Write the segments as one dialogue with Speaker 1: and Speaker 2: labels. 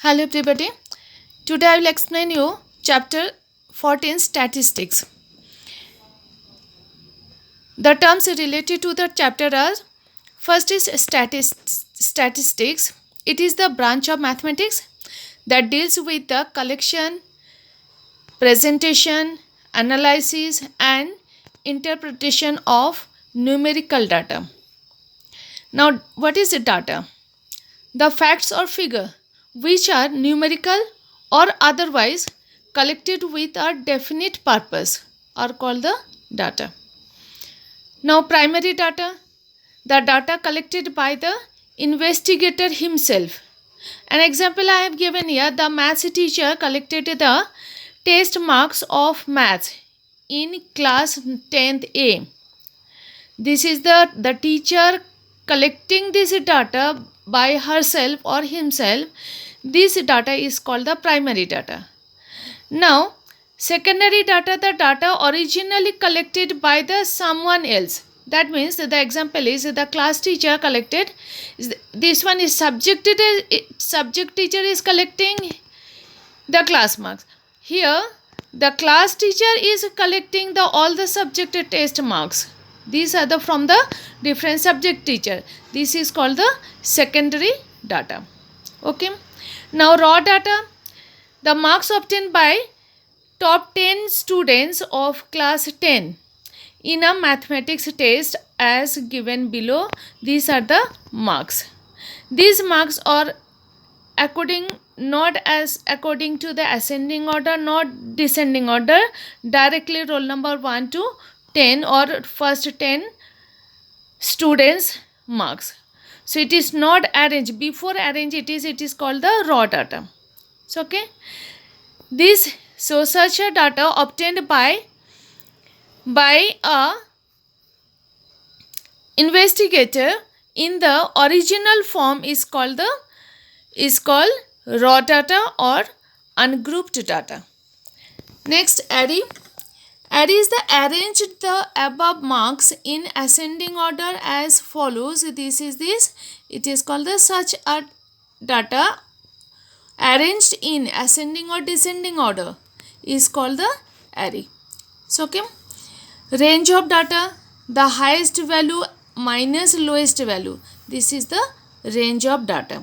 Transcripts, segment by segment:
Speaker 1: Hello everybody. Today I will explain you chapter 14 statistics. The terms related to the chapter are: first is statistics. It is the branch of mathematics that deals with the collection, presentation, analysis and interpretation of numerical data. Now, what is the data? The facts or figure which are numerical or otherwise collected with a definite purpose are called the data. Now, primary data, the data collected by the investigator himself. An example I have given here: the maths teacher collected the test marks of maths in class 10th A. This is the teacher collecting this data by herself or himself. This data is called the primary data. Now, secondary data, the data originally collected by the someone else. That means that the example is the class teacher collected. This one is subject teacher is collecting the class marks. Here, the class teacher is collecting all the subject test marks. These are from the different subject teacher. This is called the secondary data. Okay. Now, raw data, the marks obtained by top 10 students of class 10 in a mathematics test as given below. These are the marks. These marks are not according to the ascending order, not descending order, directly roll number 1 to 10 or first 10 students marks. So it is not arranged. Before arrange it is called the raw data. So okay, such a data obtained by a investigator in the original form is called raw data or ungrouped data. Next, array. Array is the arranged the above marks in ascending order as follows. It is called the such a data arranged in ascending or descending order is called the array. So okay, range of data, the highest value minus lowest value. This is the range of data.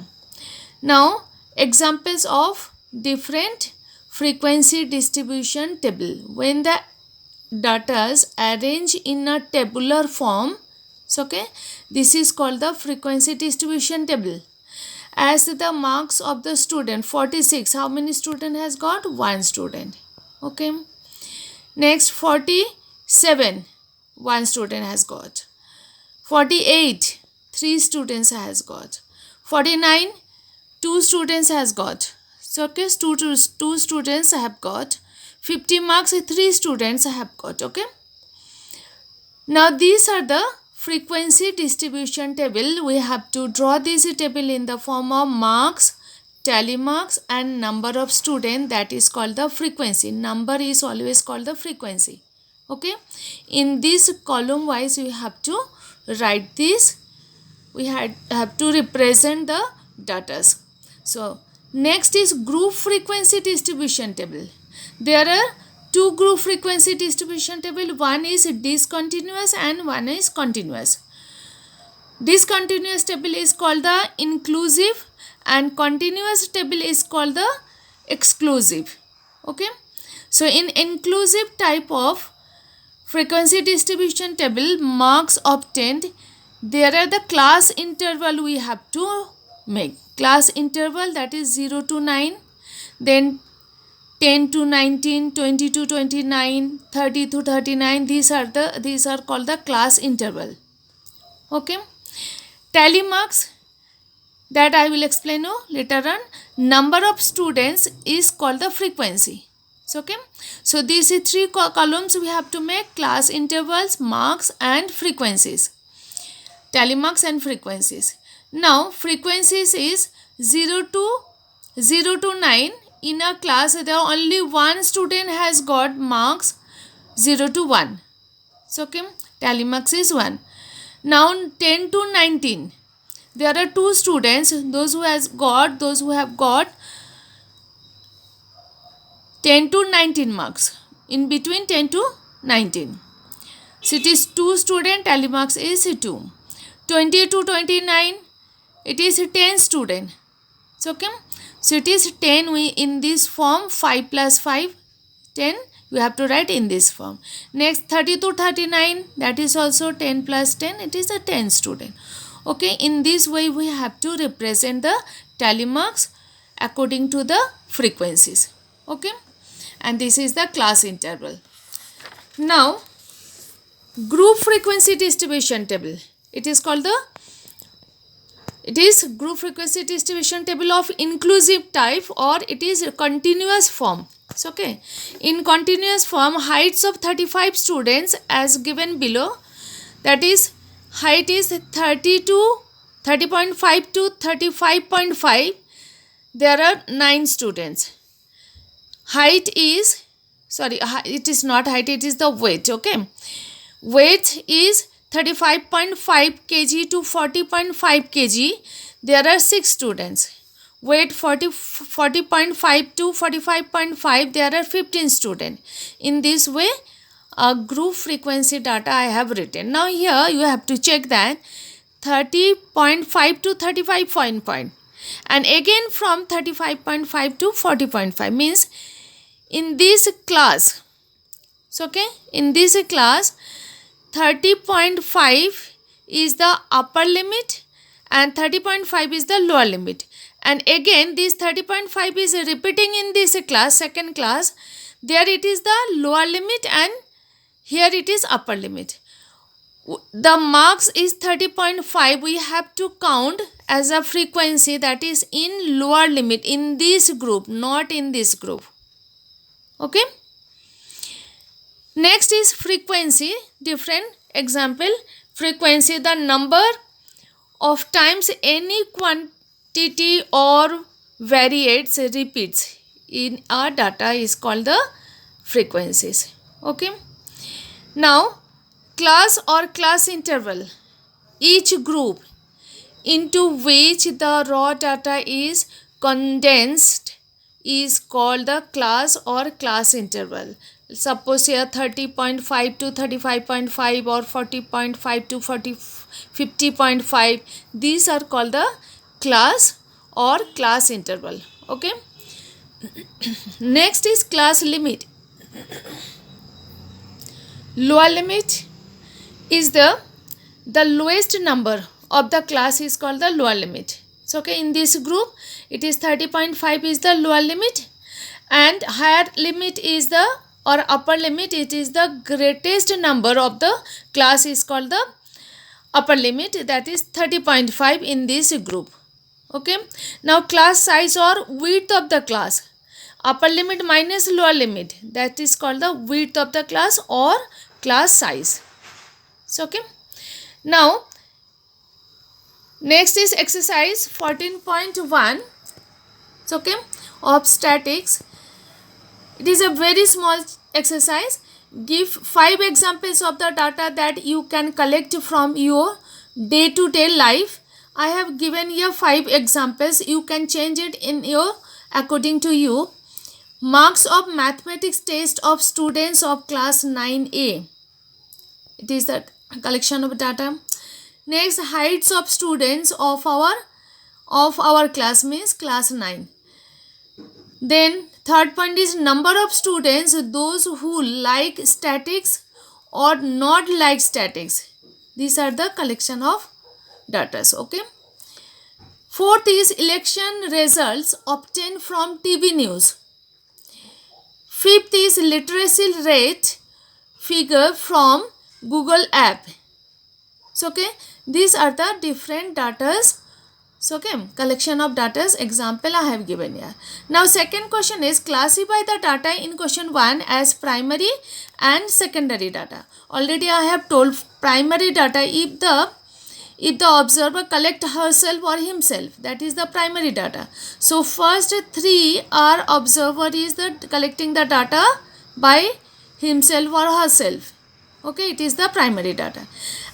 Speaker 1: Now, examples of different frequency distribution table. When the data is arranged in a tabular form, so okay, this is called the frequency distribution table. As the marks of the student 46, how many student has got? One student. Okay. Next, 47, one student has got. 48, three students has got. 49, two students has got. So okay, two students have got. 50 marks, three students have got. Okay. Now these are the frequency distribution table. We have to draw this table in the form of marks, tally marks and number of students. That is called the frequency. Number is always called the frequency. Okay. In this column wise we have to write this. We have to represent the datas. So next is group frequency distribution table. There are two group frequency distribution table. One is discontinuous and one is continuous. Discontinuous table is called the inclusive and continuous table is called the exclusive. Okay. So in inclusive type of frequency distribution table, marks obtained, there are the class interval we have to make. Class interval, that is 0 to 9, then 10 to 19, 20 to 29, 30 to 39. These are called the class interval. Okay. Tally marks, that I will explain you later on. Number of students is called the frequency. So okay, so these are three columns we have to make: class intervals, marks and frequencies. Tally marks and frequencies. Now frequencies is 0 to 9. In a class there only one student has got marks 0 to 1. So okay, tally marks is 1. Now 10 to 19, there are two students, those who have got 10 to 19 marks. In between 10 to 19. So it is 2 student, tally marks is 2. 20 to 29, it is 10 student. So, okay. So it is 10 in this form, 5 plus 5, 10. You have to write in this form. Next 30 to 39, that is also 10 plus 10, it is a 10 student. Okay, in this way we have to represent the tally marks according to the frequencies. Okay, and this is the class interval. Now, group frequency distribution table. It is group frequency distribution table of inclusive type, or it is a continuous form. So, okay, in continuous form, heights of 35 students as given below, that is height is 30.5 to 35.5. There are 9 students. Height is, sorry, it is not height, it is the weight. Okay, weight is 35.5 kg to 40.5 kg. There are 6 students. Weight 40.5 to 45.5. There are 15 students. In this way, group frequency data I have written. Now here you have to check that 30.5 to 35.5, and again from 35.5 to 40.5, means in this class. So, okay, in this class 30.5 is the upper limit and 30.5 is the lower limit, and again this 30.5 is repeating in this class, second class. There it is the lower limit and here it is upper limit. The marks is 30.5. We have to count as a frequency that is in lower limit in this group, not in this group. Okay. Next is frequency. Different example. Frequency, the number of times any quantity or variates, repeats in our data is called the frequencies. Okay. Now, class or class interval, each group into which the raw data is condensed is called the class or class interval. Suppose here 30.5 to 35.5 or 40.5 to 50.5. These are called the class or class interval. Okay. Next is class limit. Lower limit is the lowest number of the class is called the lower limit. So, okay, in this group it is 30.5 is the lower limit, and higher limit is the, or upper limit, it is the greatest number of the class is called the upper limit, that is 30.5 in this group. Okay. Now, class size or width of the class, upper limit minus lower limit, that is called the width of the class or class size. So, okay. Now, next is exercise 14.1. So, okay, of statics. It is a very small exercise. Give 5 examples of the data that you can collect from your day-to-day life. I have given here 5 examples. You can change it in your according to you. Marks of mathematics test of students of class 9A. It is the collection of data. Next, heights of students of our class, means class 9. Then third point is number of students, those who like statics or not like statics. These are the collection of data. Okay. Fourth is election results obtained from TV news. Fifth is literacy rate figure from Google app. So, okay, these are the different datas. So, okay, collection of datas example I have given here. Now, second question is classify the data in question 1 as primary and secondary data. Already I have told primary data if the observer collect herself or himself, that is the primary data. So, first 3 are observer is the collecting the data by himself or herself. Okay, it is the primary data.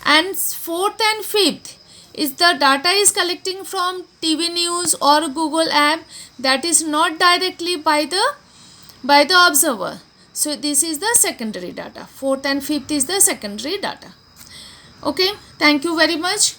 Speaker 1: And fourth and fifth is the data is collecting from TV news or Google app, that is not directly by the by the observer. So this is the secondary data. Fourth and fifth is the secondary data. Okay, thank you very much.